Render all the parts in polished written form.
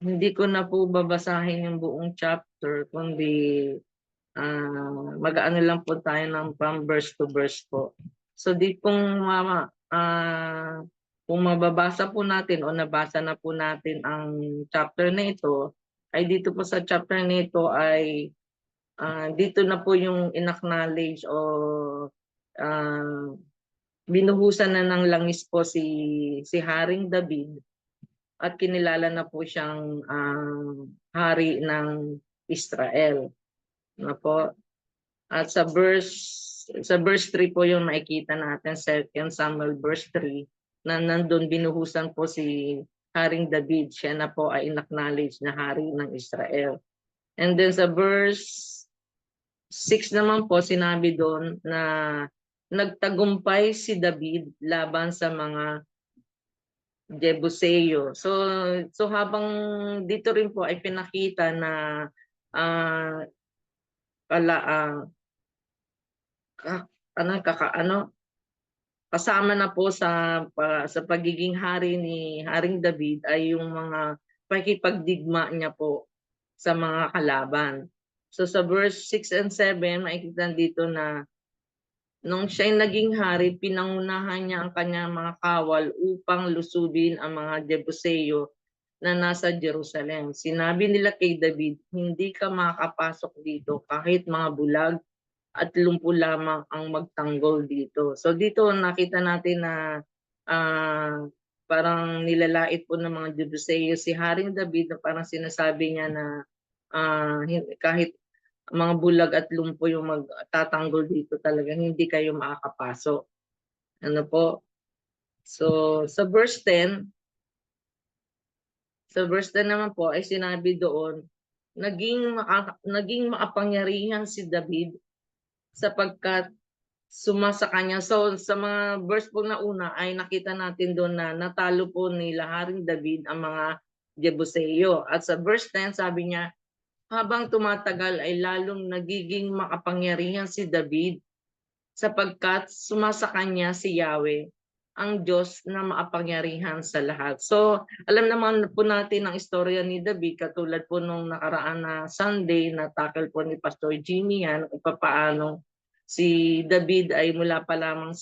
Hindi ko na po babasahin yung buong chapter, kundi mag-ano lang po tayo ng from verse to verse po. So di kung mababasa po natin o nabasa na po natin ang chapter na ito, ay dito po sa chapter na ito ay dito na po yung inacknowledge o ah, binuhusan na ng langis po si Haring David at kinilala na po siyang hari ng Israel. Na po. At sa verse 3 po yung makikita natin, 2 Samuel verse 3, na nandun binuhusan po si Haring David. Siya na po ay inacknowledge na hari ng Israel. And then sa verse 6 naman po, sinabi doon na nagtagumpay si David laban sa mga Jebuseo. So habang dito rin po ay pinakita na ah, kala, ka- ano, kasama na po sa pagiging hari ni Haring David ay yung mga pakikipagdigma niya po sa mga kalaban. So sa verse 6 and 7, makikita dito na nung siya'y naging hari, pinangunahan niya ang kanyang mga kawal upang lusubin ang mga Jebuseo na nasa Jerusalem. Sinabi nila kay David, hindi ka makakapasok dito kahit mga bulag at lumpo lamang ang magtanggol dito. So dito nakita natin na ah, parang nilalait po ng mga Juduseo si Haring David, na parang sinasabi niya na kahit mga bulag at lumpo yung magtatanggol dito, talagang hindi kayo makakapasok. Ano po? So sa verse 10 naman po ay sinabi doon, naging makapangyarihan si David sapagkat sumasa kanya. So sa mga verse po na una ay nakita natin doon na natalo po nila Haring David ang mga Jebuseo. At sa verse 10 sabi niya, habang tumatagal ay lalong nagiging makapangyarihan si David sapagkat sumasa kanya si Yahweh, ang Diyos na makapangyarihan sa lahat. So, alam naman po natin ang istorya ni David, katulad po nung nakaraan na Sunday na tackle po ni Pastor Jimmy yan, kung paano si David ay mula pa lamang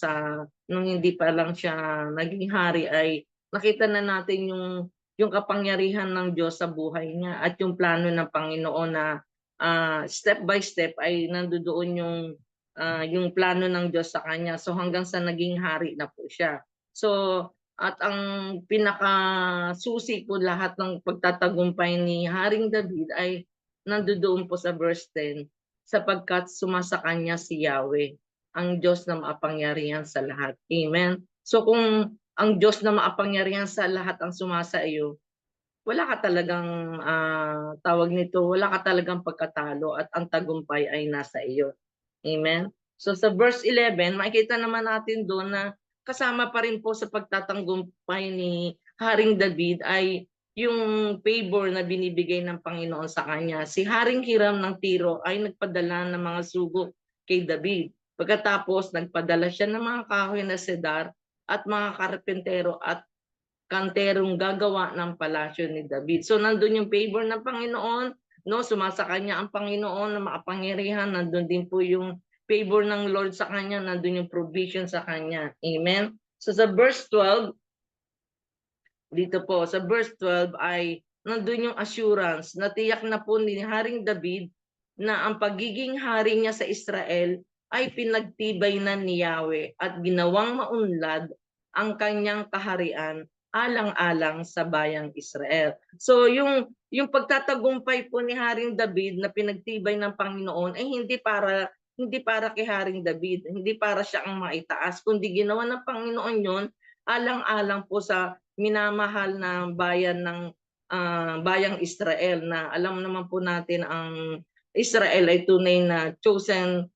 nung hindi pa lang siya naging hari, ay nakita na natin yung kapangyarihan ng Diyos sa buhay niya at yung plano ng Panginoon na step by step ay nandoon yung plano ng Diyos sa kanya. So hanggang sa naging hari na po siya. So at ang pinakasusi po lahat ng pagtatagumpay ni Haring David ay nandoon po sa verse 10, sapagkat sumasa kanya si Yahweh, ang Diyos na makapangyarihan sa lahat. Amen. So kung ang Diyos na makapangyarihan sa lahat ang sumasa iyo, wala ka talagang tawag nito, wala ka talagang pagkatalo at ang tagumpay ay nasa iyo. Amen? So sa verse 11, makikita naman natin doon na kasama pa rin po sa pagtatanggumpay ni Haring David ay yung favor na binibigay ng Panginoon sa kanya. Si Haring Hiram ng Tiro ay nagpadala ng mga sugo kay David. Pagkatapos, nagpadala siya ng mga kahoy na sedar at mga karpentero at kanterong gagawa ng palasyo ni David. So nandun yung favor ng Panginoon, no? Sumasa kanya ang Panginoon na makapangyarihan, nandun din po yung favor ng Lord sa kanya, nandun yung provision sa kanya. Amen. So sa verse 12, dito po sa verse 12 ay nandun yung assurance na tiyak na po ni Haring David na ang pagiging hari niya sa Israel ay pinagtibay na ni Yahweh at ginawang maunlad ang kanyang kaharian alang-alang sa bayang Israel. So yung pagtatagumpay po ni Haring David na pinagtibay ng Panginoon ay hindi para kay Haring David, hindi para siya ang maitaas, kundi ginawa ng Panginoon yon alang-alang po sa minamahal na bayan ng bayang Israel, na alam naman po natin ang Israel ay tunay na chosen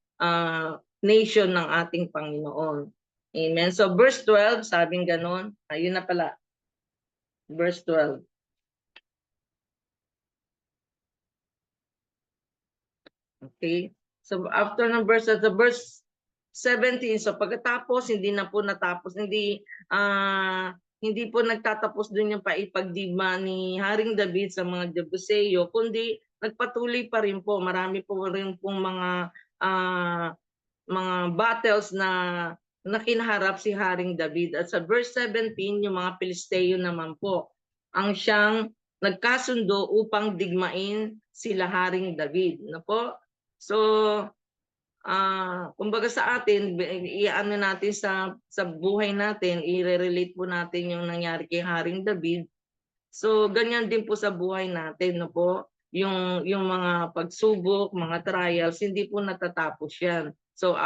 nation ng ating Panginoon. Amen. So verse 12, sabing ganon. Ayun na pala. Verse 12. Okay? So after ng verse 17, so pagkatapos hindi na po natapos, hindi hindi po nagtatapos dun yung paipagdigma ni Haring David sa mga Jebuseo, kundi nagpatuloy pa rin po. Marami po rin pong mga battles na kinaharap si Haring David. At sa verse 17, yung mga Pilisteo naman po ang siyang nagkasundo upang digmain sila Haring David. No po? So, kumbaga sa atin, iano natin sa buhay natin, i-relate po natin yung nangyari kay Haring David. So, ganyan din po sa buhay natin, no po? Yung mga pagsubok, mga trials, hindi po natatapos yan. So,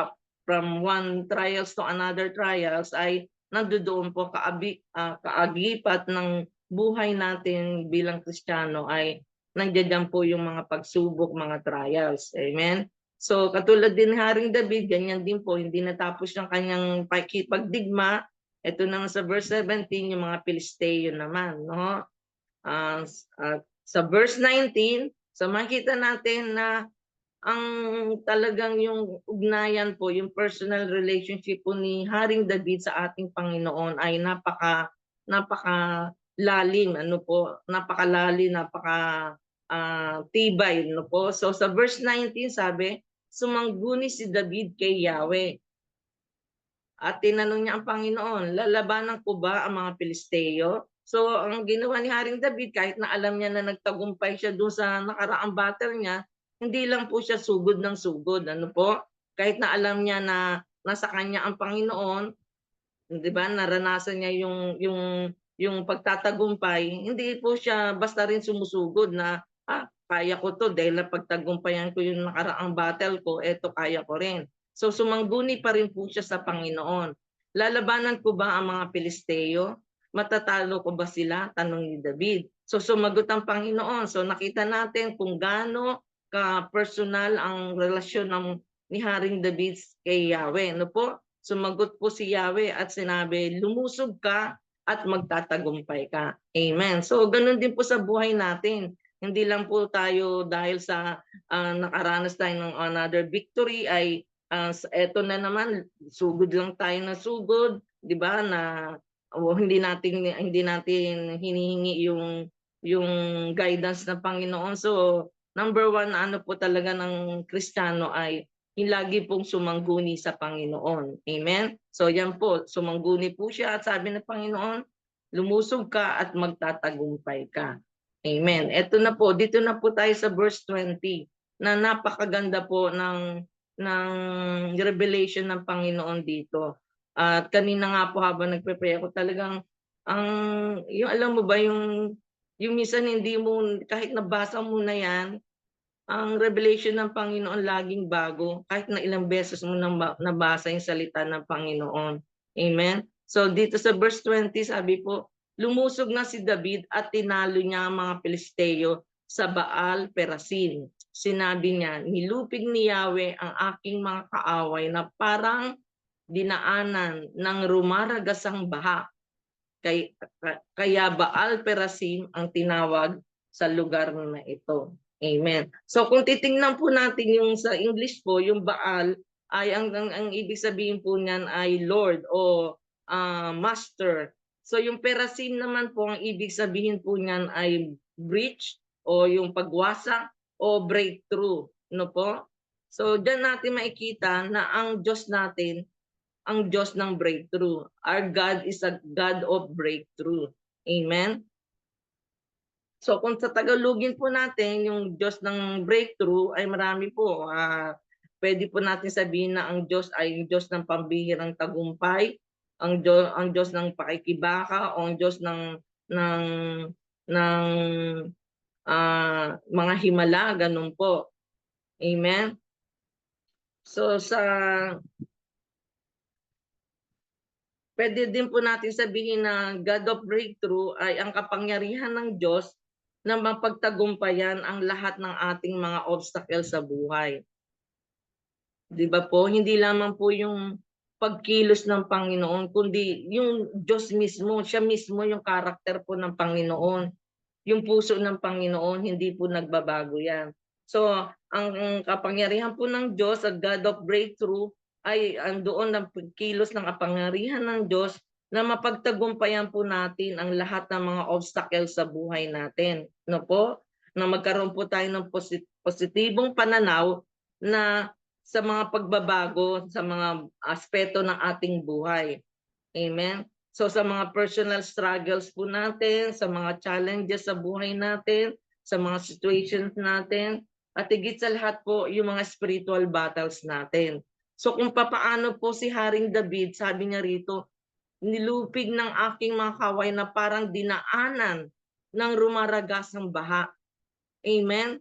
from one trials to another trials ay nandoon po kaagipat ng buhay natin bilang Kristiyano ay nandiyan po yung mga pagsubok, mga trials. Amen? So, katulad din Haring David, ganyan din po, hindi natapos ng kanyang pagdigma. Ito naman sa verse 17, yung mga Pilisteo naman, no? Sa verse 19, so makita natin na ang talagang yung ugnayan po, yung personal relationship po ni Haring David sa ating Panginoon ay napaka lalim, ano po, napakalalim, tibay, no po. So sa verse 19 sabi, sumangguni si David kay Yahweh. At tinanong niya ang Panginoon, lalabanan ko ba ang mga Pilisteo? So ang ginawa ni Haring David, kahit na alam niya na nagtagumpay siya doon sa nakaraang battle niya, hindi lang po siya sugod ng sugod. Ano po? Kahit na alam niya na nasa kanya ang Panginoon, 'di ba? Naranasan niya yung pagtatagumpay, hindi po siya basta rin sumusugod na kaya ko to dahil napagtagumpayan ko yung nakaraang battle ko, eto kaya ko rin. So sumangguni pa rin po siya sa Panginoon. Lalabanan ko ba ang mga Pilisteo? Matatalo ko ba sila? Tanong ni David. So sumagot ang Panginoon. So nakita natin kung gaano ka-personal ang relasyon ni Haring David kay Yahweh. No po? Sumagot po si Yahweh at sinabi, lumusog ka at magtatagumpay ka. Amen. So ganun din po sa buhay natin. Hindi lang po tayo dahil sa nakaranas tayo ng another victory ay eto na naman, sugod lang tayo na sugod, 'di ba? Na hindi natin hinihingi yung guidance ng Panginoon. So number one ano po talaga ng Kristiyano ay lagi pong sumangguni sa Panginoon. Amen? So yan po, sumangguni po siya at sabi ng Panginoon, lumusog ka at magtatagumpay ka. Amen. Ito na po, dito na po tayo sa verse 20 na napakaganda po ng revelation ng Panginoon dito. At kanina nga po habang nagpe-pray ako talagang yung alam mo ba yung minsan hindi mo kahit nabasa mo na yan, ang revelation ng Panginoon laging bago kahit na ilang beses mo nabasa yung salita ng Panginoon. Amen? So dito sa verse 20 sabi po, lumusog na si David at tinalo niya ang mga Pilisteo sa Baal Perasim. Sinabi niya, nilupig ni Yahweh ang aking mga kaaway na parang dinaanan ng rumaragasang baha. Kaya Baal Perasim ang tinawag sa lugar na ito. Amen. So kung titingnan po natin yung sa English po, yung Baal ay ang ibig sabihin po niyan ay Lord o Master. So yung Perasim naman po, ang ibig sabihin po niyan ay breach o yung pagwasak o breakthrough. No po? So diyan natin makikita na ang Diyos natin ang Diyos ng breakthrough. Our God is a God of breakthrough. Amen? So kung sa Tagalogin po natin, yung Diyos ng breakthrough ay marami po. Pwede po natin sabihin na ang Diyos ay yung Diyos ng pambihirang tagumpay, ang Diyos ng pakikibaka, o ang Diyos ng mga himala, ganun po. Amen? So pwede din po natin sabihin na God of breakthrough ay ang kapangyarihan ng Diyos na mapagtagumpayan ang lahat ng ating mga obstacle sa buhay. 'Di ba po? Hindi lamang po yung pagkilos ng Panginoon, kundi yung Diyos mismo, siya mismo yung karakter po ng Panginoon. Yung puso ng Panginoon, hindi po nagbabago yan. So, ang kapangyarihan po ng Diyos, sa God of breakthrough, ay andoon ng kilos ng kapangyarihan ng Diyos na mapagtagumpayan po natin ang lahat ng mga obstacles sa buhay natin. No po? Na magkaroon po tayo ng positibong pananaw na sa mga pagbabago sa mga aspeto ng ating buhay. Amen? So sa mga personal struggles po natin, sa mga challenges sa buhay natin, sa mga situations natin, at higit sa lahat po yung mga spiritual battles natin. So kung papaano po si Haring David, sabi niya rito, nilupig ng aking mga kaway na parang dinaanan ng rumaragasang baha. Amen?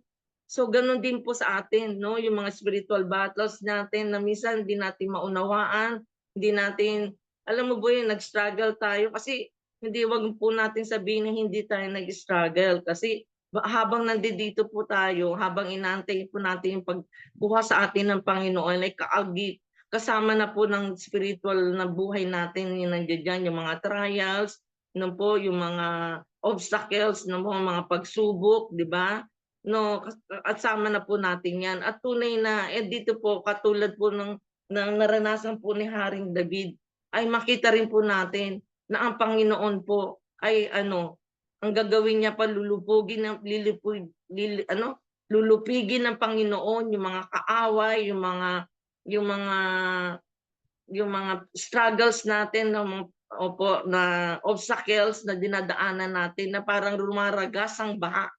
So ganun din po sa atin, no? Yung mga spiritual battles natin na minsan hindi natin maunawaan, hindi natin, alam mo ba yun, nag-struggle tayo kasi hindi, wag po natin sabihin na hindi tayo nag-struggle kasi habang nandito po tayo, habang inaantay po natin yung pagkuha sa atin ng Panginoon, ay kasama na po ng spiritual na buhay natin, yung nandiyan dyan, yung mga trials, no po, yung mga obstacles, no, mga pagsubok, di ba? No, at sama na po natin 'yan. At tunay na dito po katulad po ng naranasan po ni Haring David ay makita rin po natin na ang Panginoon po ay ano, ang gagawin niya pa lulupugin ng lulupigin ng Panginoon yung mga kaaway, yung mga yung mga struggles natin ng mga opo na obstacles na dinadaanan natin na parang rumaragas ang baha.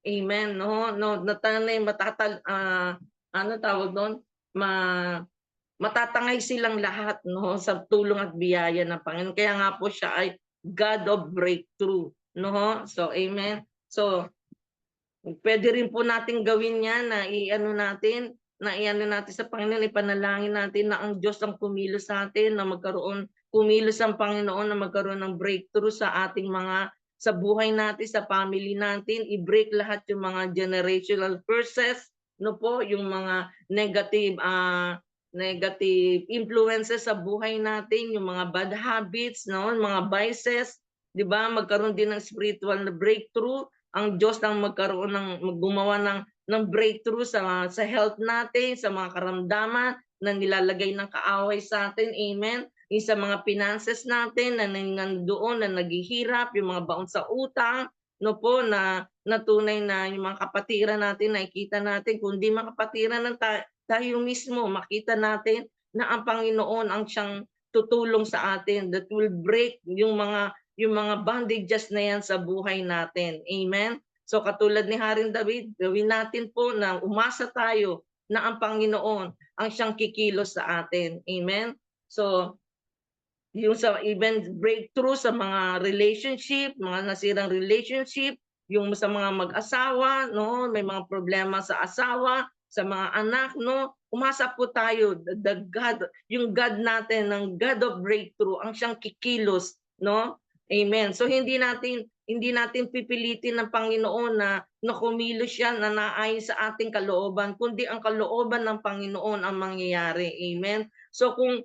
Amen, no? No, natanay ano tawag doon? Matatangay silang lahat, no, sa tulong at biyaya ng Panginoon. Kaya nga po siya ay God of breakthrough, no? So, amen. So, pwede rin po natin gawin 'yan na iano natin sa Panginoon, ipanalangin natin na ang Diyos ang kumilos sa atin, na kumilos ang Panginoon na magkaroon ng breakthrough sa ating sa buhay natin, sa family natin, i-break lahat yung mga generational curses, no po, yung mga negative influences sa buhay natin, yung mga bad habits, no, mga vices, 'di ba? Magkaroon din ng spiritual na breakthrough ang Diyos nang magkaroon gumawa ng breakthrough sa health natin, sa mga karamdaman na nilalagay ng kaaway sa atin. Amen. Yung sa mga finances natin na nandoon na naghihirap, yung mga baon sa utang, no po, na tunay na yung mga kapatiran natin, nakikita natin, kundi mga kapatiran ng tayo mismo, makita natin na ang Panginoon ang siyang tutulong sa atin that will break yung mga bondages na yan sa buhay natin. Amen? So katulad ni Haring David, gawin natin po na umasa tayo na ang Panginoon ang siyang kikilos sa atin. Amen? So yung sa even breakthrough sa mga relationship, mga nasirang relationship, yung sa mga mag-asawa, no, may mga problema sa asawa, sa mga anak, no, umasa po tayo, the God, yung God natin, ng God of breakthrough, ang siyang kikilos, no? Amen. So hindi natin pipilitin ng Panginoon na kumilos siya na naayon sa ating kalooban, kundi ang kalooban ng Panginoon ang mangyayari. Amen. So kung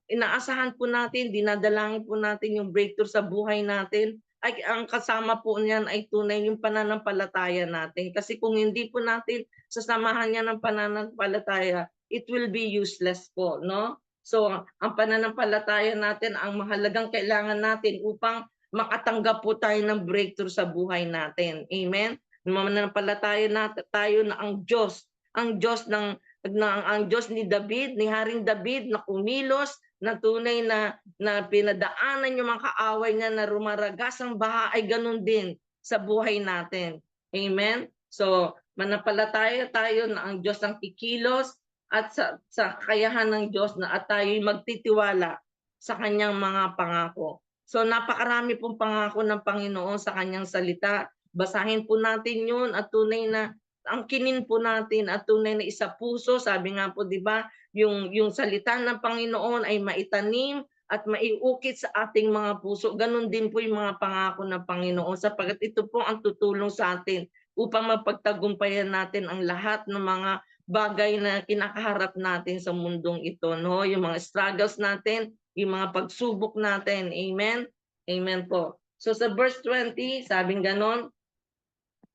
inaasahan po natin, dinadalangin po natin yung breakthrough sa buhay natin, ay ang kasama po niyan ay tunay yung pananampalataya natin. Kasi kung hindi po natin sasamahan niya ng pananampalataya, it will be useless po, no? So, ang pananampalataya natin ang mahalagang kailangan natin upang makatanggap po tayo ng breakthrough sa buhay natin. Amen? Mananampalataya natin tayo na ang Diyos ang Diyos ni David, ni Haring David na kumilos, na tunay na pinadaanan yung mga kaaway niya na rumaragas ang baha ay ganun din sa buhay natin. Amen? So, manampalataya tayo na ang Diyos ang kikilos at sa kakayahan ng Diyos na at tayo'y magtitiwala sa kanyang mga pangako. So napakarami pong pangako ng Panginoon sa kanyang salita. Basahin po natin yun at tunay na angkinin po natin at tunay na isa puso. Sabi nga po, di ba, yung salita ng Panginoon ay maitanim at maiukit sa ating mga puso. Ganon din po yung mga pangako ng Panginoon sapagkat ito po ang tutulong sa atin upang mapagtagumpayan natin ang lahat ng mga bagay na kinakaharap natin sa mundong ito, no? Yung mga struggles natin, yung mga pagsubok natin. Amen? Amen po. So sa verse 20, sabing ganon,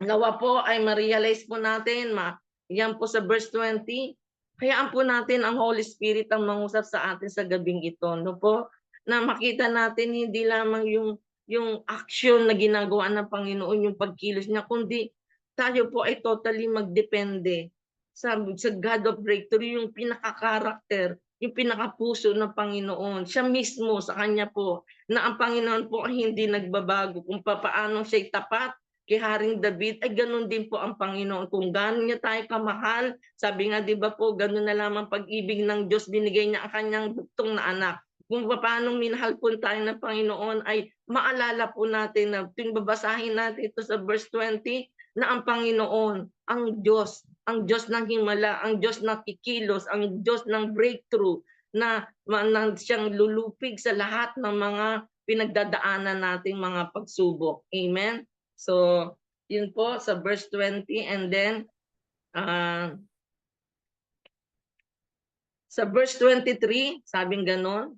nawa po ay ma-realize po natin, yan po sa verse 20, hayaan po natin ang Holy Spirit ang mangusap sa atin sa gabing ito, no po? na makita natin hindi lamang yung action na ginagawa ng Panginoon, yung pagkilos niya, kundi tayo po ay totally magdepende sa God of breakthrough, yung pinaka-character, yung pinaka-puso ng Panginoon. Siya mismo sa kanya po, na ang Panginoon po ay hindi nagbabago. Kung papaano siya'y tapat kay Haring David, ay ganun din po ang Panginoon. Kung gano'n niya tayo kamahal, sabi nga, di ba po, ganun na lamang pag-ibig ng Diyos, binigay niya ang kanyang buktong na anak. Kung paano minahal po tayo ng Panginoon, ay maalala po natin na tuwing babasahin natin ito sa verse 20, na ang Panginoon, ang Diyos ng himala, ang Diyos na kikilos, ang Diyos ng breakthrough, na siyang lulupig sa lahat ng mga pinagdadaanan nating mga pagsubok. Amen? So, yun po sa verse 20, and then sa verse 23, sabing ganon.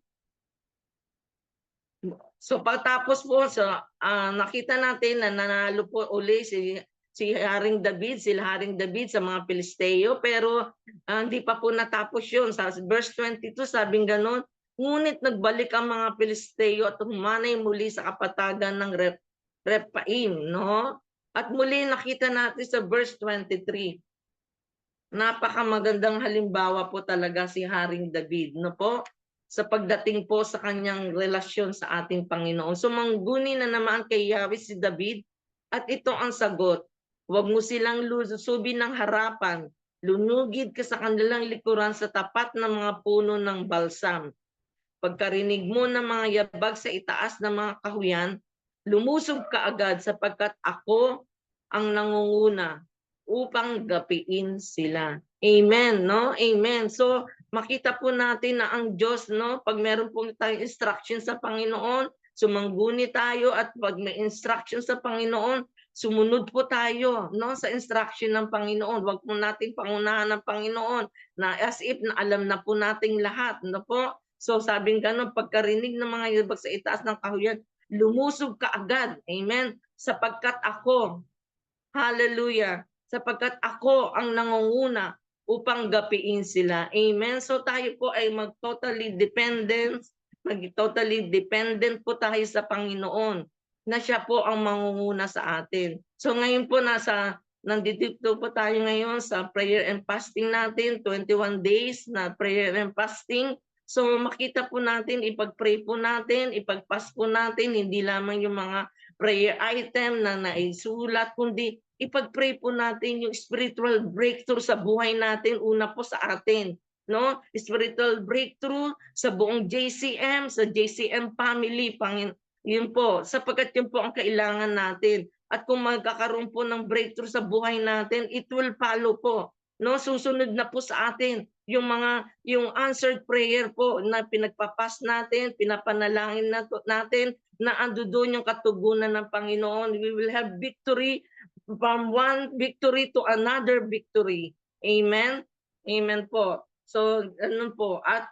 So pagtapos po nakita natin na nanalo po uli si Haring David, sila Haring David sa mga Pilisteo, pero hindi pa po natapos yun. Sa verse 22, sabing ganon, ngunit nagbalik ang mga Pilisteo at humanay muli sa kapatagan ng Rephaim, no? At muli nakita natin sa verse 23, napakamagandang halimbawa po talaga si Haring David, no po? Sa pagdating po sa kanyang relasyon sa ating Panginoon. Sumangguni na naman kay Yahweh si David, at ito ang sagot: huwag mo silang lusubin ng harapan, lunugid ka sa kanilang likuran sa tapat ng mga puno ng balsam. Pagkarinig mo ng mga yabag sa itaas ng mga kahuyan, lumusog ka agad, sapagkat ako ang nangunguna upang gapiin sila. Amen, no? Amen. So, makita po natin na ang Diyos, no, pag meron po tayong instruction sa Panginoon, sumangguni tayo, at pag may instruction sa Panginoon, sumunod po tayo, no, sa instruction ng Panginoon. Huwag po natin pangunahan ng Panginoon na as if na alam na po nating lahat, no po? So sabing gano'n, pagkarinig ng mga yabag sa itaas ng kahuyan, lumusog ka agad. Amen? Sapagkat ako, hallelujah, sapagkat ako ang nangunguna upang gapiin sila. Amen? So tayo po ay mag-totally dependent po tayo sa Panginoon, na siya po ang mangunguna sa atin. So ngayon po nandito po tayo ngayon sa prayer and fasting natin, 21 days na prayer and fasting. So makita po natin, ipag-pray po natin, ipag-fast po natin, hindi lamang yung mga prayer item na naisulat, kundi ipag-pray po natin yung spiritual breakthrough sa buhay natin, una po sa atin, no? Spiritual breakthrough sa buong JCM, sa JCM family, yun po, sapagkat yun po ang kailangan natin. At kung magkakaroon po ng breakthrough sa buhay natin, it will follow po, no? Susunod na po sa atin yung answered prayer po na pinagpapas natin, pinapanalangin natin, na ando doon yung katugunan ng Panginoon. We will have victory from one victory to another victory. Amen? Amen po. So, ano po, at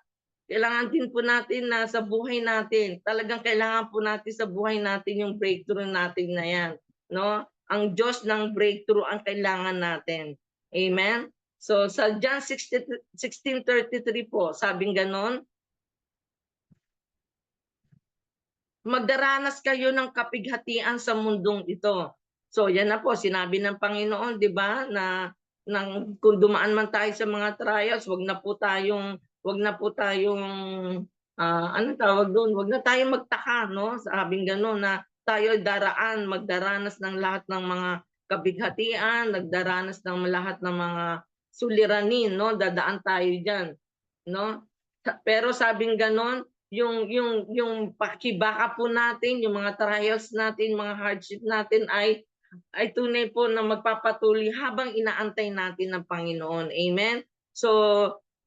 kailangan din po natin na sa buhay natin, talagang kailangan po natin sa buhay natin yung breakthrough natin na yan, no? Ang Diyos ng breakthrough ang kailangan natin. Amen? So sa John 16:33 po, sabing ganon, magdaranas kayo ng kapighatian sa mundong ito. So yan na po, sinabi ng Panginoon, di ba, na kung dumaan man tayo sa mga trials, wag na po tayong ano tawag doon, wag na tayong magtaka, no? Sabing ganon na tayo magdaranas ng lahat ng mga kapighatian, nagdaranas ng lahat ng mga suliranin, no? Dadaan tayo diyan, no? Pero sabing ganon, yung pakibaka po natin, yung mga trials natin, mga hardship natin ay tunay po na magpapatuloy habang inaantay natin ng Panginoon. Amen? So,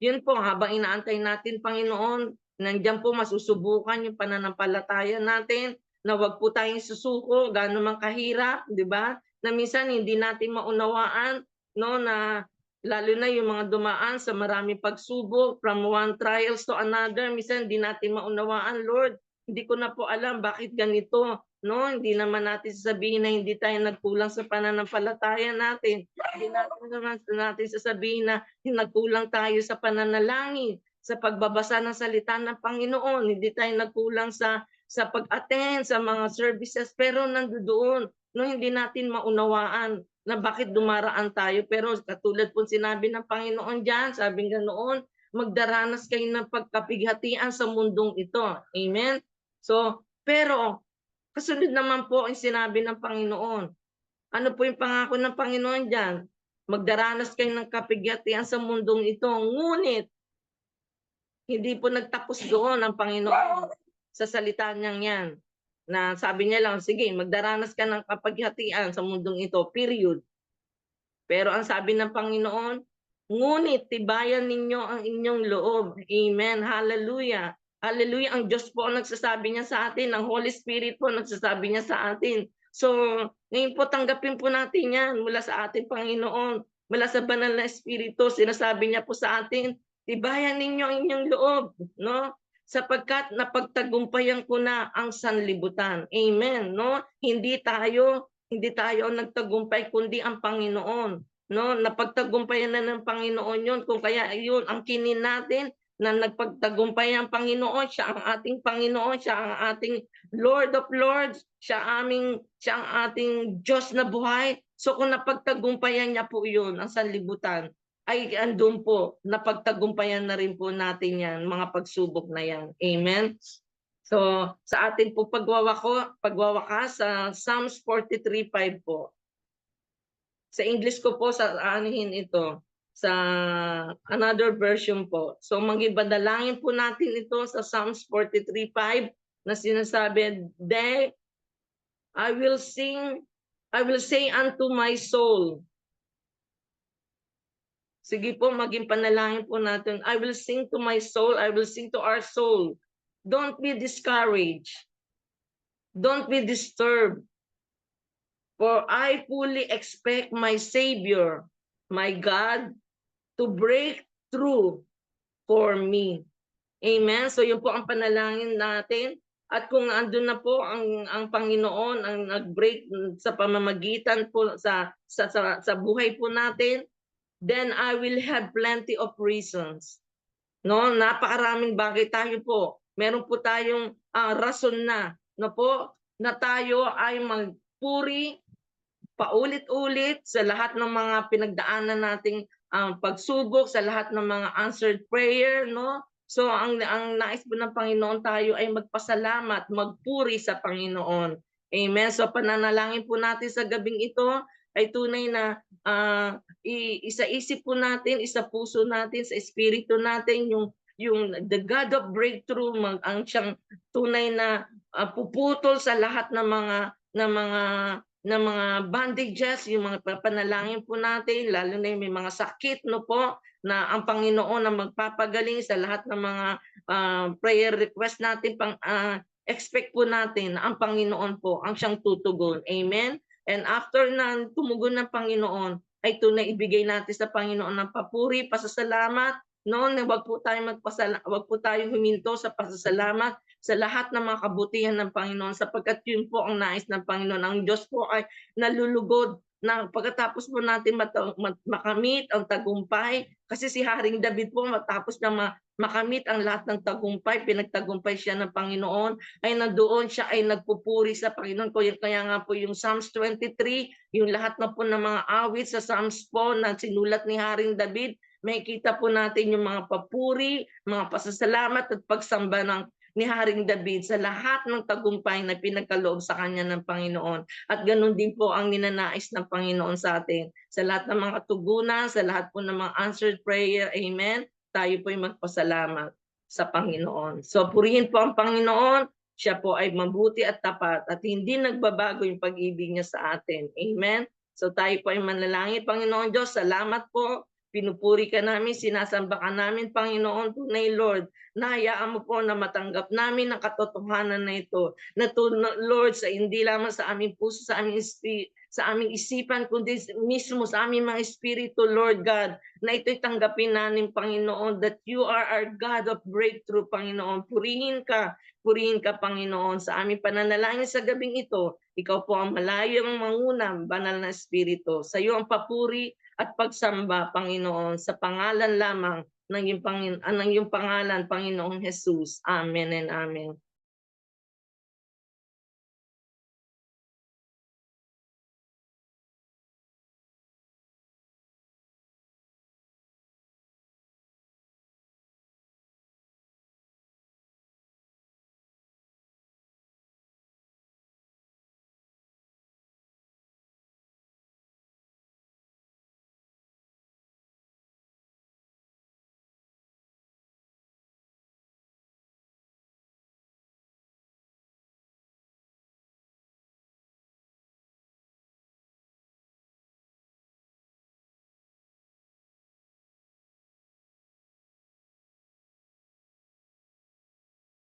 yun po, habang inaantay natin, Panginoon, nandiyan po masusubukan yung pananampalataya natin, na wag po tayong susuko, gaano man kahirap, di ba? Na minsan hindi natin maunawaan, no, na lalo na yung mga dumaan sa maraming pagsubok, from one trials to another, minsan hindi natin maunawaan, Lord, hindi ko na po alam bakit ganito, no? Hindi naman natin sasabihin na hindi tayo nagkulang sa pananampalataya natin. Hindi natin sasabihin na nagkulang tayo sa pananalangin. sa pagbabasa ng salita ng Panginoon. Hindi tayo nagkulang sa pag-attend sa mga services, pero nandoon no, hindi natin maunawaan na bakit dumaraan tayo. Pero katulad po sinabi ng Panginoon diyan, sabi nga noon, magdaranas kayo ng pagkapighatian sa mundong ito. Amen? So, pero kasunod naman po ang sinabi ng Panginoon. Ano po yung pangako ng Panginoon diyan? Magdaranas kayo ng kapighatian sa mundong ito. Ngunit, hindi po nagtapos doon ang Panginoon sa salita niyang yan. Na sabi niya lang, sige, magdaranas ka ng kapighatian sa mundong ito, period. Pero ang sabi ng Panginoon, ngunit tibayan ninyo ang inyong loob. Amen. Hallelujah. Hallelujah. Ang Diyos po ang nagsasabi niya sa atin. Ang Holy Spirit po nagsasabi niya sa atin. So, ngayon po tanggapin po natin yan mula sa ating Panginoon. Mula sa banal na Espiritu, sinasabi niya po sa atin, tibayan ninyo ang inyong loob. No? Sapagkat napagtagumpayan ko na ang sanlibutan. Amen. No? Hindi tayo ang nagtagumpay kundi ang Panginoon. No, napagtagumpayan na ng Panginoon 'yon. Kung kaya 'yun ang kinin natin na nagpagtagumpay ang Panginoon, siya ang ating Panginoon, siya ang ating Lord of Lords, siya ang ating Diyos na buhay. So kung napagtagumpayan niya po 'yun ang sanlibutan, ay andun po, napagtagumpayan na rin po natin 'yan, mga pagsubok na 'yan. Amen. So, sa ating po pagwawakas sa Psalms 43:5 po. Sa English ko po sa anuhin ito sa another version po. So magibadalangin po natin ito sa Psalms 43:5 na sinasabi, "Then I will say unto my soul." Sige po, maging panalangin po natin. I will sing to my soul, I will sing to our soul. Don't be discouraged. Don't be disturbed. For I fully expect my Savior, my God, to break through for me. Amen? So yun po ang panalangin natin. At kung andun na po ang Panginoon ang nag-break sa pamamagitan po sa buhay po natin, then I will have plenty of reasons. No, napakaraming bagay tayo po. Meron po tayong rason na, no po, na tayo ay magpuri paulit-ulit sa lahat ng mga pinagdaanan nating pagsubok, sa lahat ng mga answered prayer, no? So ang nais po ng Panginoon, tayo ay magpasalamat, magpuri sa Panginoon. Amen. So pananalangin po natin sa gabing ito ay tunay na isa-isip po natin, isa-puso natin, sa espiritu natin yung the God of breakthrough, ang siyang tunay na puputol sa lahat ng mga bandages, yung mga panalangin po natin, lalo na yung may mga sakit, no po, na ang Panginoon ang magpapagaling sa lahat ng mga prayer request natin, expect po natin na ang Panginoon po ang siyang tutugon. Amen? And after na tumugon ng Panginoon, ay tunay ibigay natin sa Panginoon ng papuri, pasasalamat, no? Wag po tayong huminto sa pasasalamat sa lahat ng mga kabutihan ng Panginoon, sapagkat yun po ang nais ng Panginoon. Ang Diyos po ay nalulugod na pagkatapos po natin makamit ang tagumpay, kasi si Haring David po matapos na makamit ang lahat ng tagumpay, pinagtagumpay siya ng Panginoon, ay nandoon siya ay nagpupuri sa Panginoon. Kaya nga po yung Psalms 23, yung lahat na po ng mga awit sa Psalms po na sinulat ni Haring David, makikita po natin yung mga papuri, mga pasasalamat at pagsamba ni Haring David sa lahat ng tagumpay na pinagkaloob sa kanya ng Panginoon. At ganun din po ang ninanais ng Panginoon sa atin. Sa lahat ng mga tugunan, sa lahat po ng mga answered prayer, amen, tayo po ay magpasalamat sa Panginoon. So purihin po ang Panginoon, siya po ay mabuti at tapat at hindi nagbabago yung pag-ibig niya sa atin. Amen? So tayo po ay manalangin, Panginoon Diyos, salamat po. Pinupuri ka namin, sinasamba ka namin, Panginoon, tunay Lord, na hayaan mo po na matanggap namin ang katotohanan na ito. Na Lord, sa hindi lamang sa aming puso, sa aming isipan, kundi mismo sa aming mga espiritu, Lord God, na ito'y tanggapin namin, Panginoon, that you are our God of breakthrough, Panginoon. Purihin ka, Panginoon, sa aming pananalangin sa gabing ito. Ikaw po ang malayong mangunam, banal na espiritu. Sa iyo ang papuri at pagsamba, Panginoon, sa pangalan lamang ng iyong pangalan, Panginoong Jesus. Amen and amen.